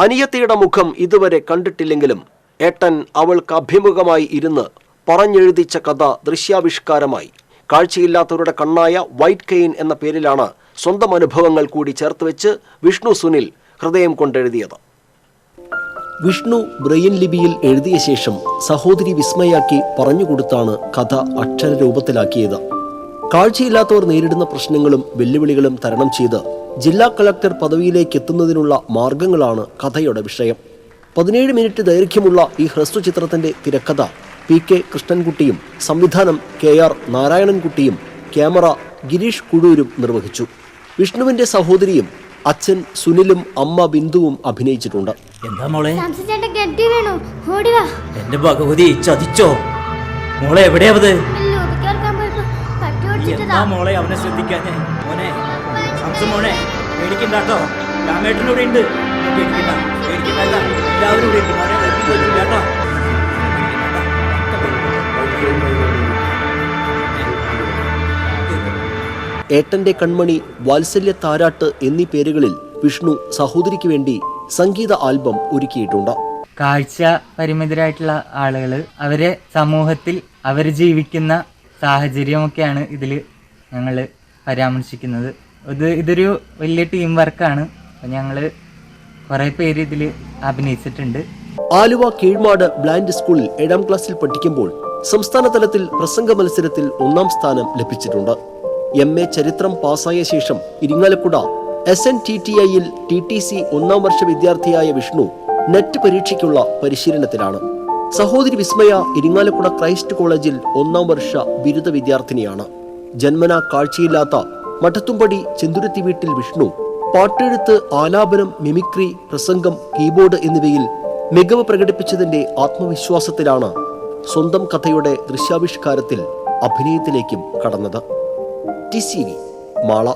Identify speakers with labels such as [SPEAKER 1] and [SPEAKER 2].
[SPEAKER 1] അനിയത്തിയുടെ മുഖം ഇതുവരെ കണ്ടിട്ടില്ലെങ്കിലും ഏട്ടൻ അവൾക്ക് അഭിമുഖമായി ഇരുന്ന് പറഞ്ഞെഴുതിച്ച കഥ ദൃശ്യാവിഷ്കാരമായി. കാഴ്ചയില്ലാത്തവരുടെ കണ്ണായ വൈറ്റ് കെയിൻ എന്ന പേരിലാണ് സ്വന്തം അനുഭവങ്ങൾ കൂടി ചേർത്തുവെച്ച് വിഷ്ണു സുനിൽ ഹൃദയം കൊണ്ടെഴുതിയത്. വിഷ്ണു ബ്രെയിൻ ലിപിയിൽ എഴുതിയ ശേഷം സഹോദരി വിസ്മയാക്കി പറഞ്ഞുകൊടുത്താണ് കഥ അക്ഷരരൂപത്തിലാക്കിയത്. കാഴ്ചയില്ലാത്തവർ നേരിടുന്ന പ്രശ്നങ്ങളും വെല്ലുവിളികളും തരണം ചെയ്ത് ജില്ലാ കളക്ടർ പദവിയിലേക്ക് എത്തുന്നതിനുള്ള മാർഗങ്ങളാണ് കഥയുടെ വിഷയം. 17 മിനിറ്റ് ദൈർഘ്യമുള്ള ഈ ഹ്രസ്വചിത്രത്തിന്റെ തിരക്കഥ PK കൃഷ്ണൻകുട്ടിയും സംവിധാനം KR നാരായണൻകുട്ടിയും ക്യാമറ ഗിരീഷ് കുഴൂരും നിർവഹിച്ചു. വിഷ്ണുവിന്റെ സഹോദരിയും അച്ഛൻ സുനിലും അമ്മ ബിന്ദുവും അഭിനയിച്ചിട്ടുണ്ട്.
[SPEAKER 2] എന്താ മോളെ? എന്റെ ഭഗവതി, ചതിച്ചോ മോളെ? എവിടെയാവത്? എന്താ മോളെ അവനെ ശ്രദ്ധിക്കാഞ്ഞേ? മോനെ സംസം, മോനെ പേടിക്കണ്ടാട്ടോ, രാമേട്ടനൂടെ ഉണ്ട്. പേടിക്കണ്ട, പേടിക്കണ്ട, എല്ലാവരും ഇവിടെ ഉണ്ട് മോനെ. കേട്ടോ,
[SPEAKER 1] ഏട്ടന്റെ കൺമണി, വാത്സല്യ താരാട്ട് എന്നീ പേരുകളിൽ വിഷ്ണു സഹോദരിക്ക് വേണ്ടി സംഗീത ആൽബം ഒരുക്കിയിട്ടുണ്ട്.
[SPEAKER 3] കാഴ്ച പരിമിതരായിട്ടുള്ള ആളുകൾ, അവരെ സമൂഹത്തിൽ അവർ ജീവിക്കുന്ന സാഹചര്യമൊക്കെയാണ് ഇതിൽ ഞങ്ങൾ പരാമർശിക്കുന്നത്. ഇതൊരു വലിയ ടീം വർക്കാണ്. ഞങ്ങൾ കുറേ പേര് ഇതിൽ അഭിനയിച്ചിട്ടുണ്ട്.
[SPEAKER 1] ആലുവ കീഴ്മാട് ബ്ലൈൻഡ് സ്കൂളിൽ 7ാം ക്ലാസ്സിൽ പഠിക്കുമ്പോൾ സംസ്ഥാന തലത്തിൽ പ്രസംഗ മത്സരത്തിൽ 1ാം സ്ഥാനം ലഭിച്ചിട്ടുണ്ട്. MA ചരിത്രം പാസ്സായ ശേഷം ഇരിങ്ങാലക്കുട SNTTIയിൽ TTC 1ാം വർഷ വിദ്യാർത്ഥിയായ വിഷ്ണു നെറ്റ് പരീക്ഷയ്ക്കുള്ള പരിശീലനത്തിലാണ്. സഹോദരി വിസ്മയ ഇരിങ്ങാലക്കുട ക്രൈസ്റ്റ് കോളേജിൽ 1ാം വർഷ ബിരുദ വിദ്യാർത്ഥിനിയാണ്. ജന്മനാ കാഴ്ചയില്ലാത്ത മഠത്തുംപടി ചെന്തുരുത്തി വീട്ടിൽ വിഷ്ണു പാട്ടെഴുത്ത്, ആലാപനം, മിമിക്രി, പ്രസംഗം, കീബോർഡ് എന്നിവയിൽ മികവ് പ്രകടിപ്പിച്ചതിന്റെ ആത്മവിശ്വാസത്തിലാണ് സ്വന്തം കഥയുടെ ദൃശ്യാവിഷ്കാരത്തിൽ അഭിനയത്തിലേക്കും കടന്നത്. TCV മാള.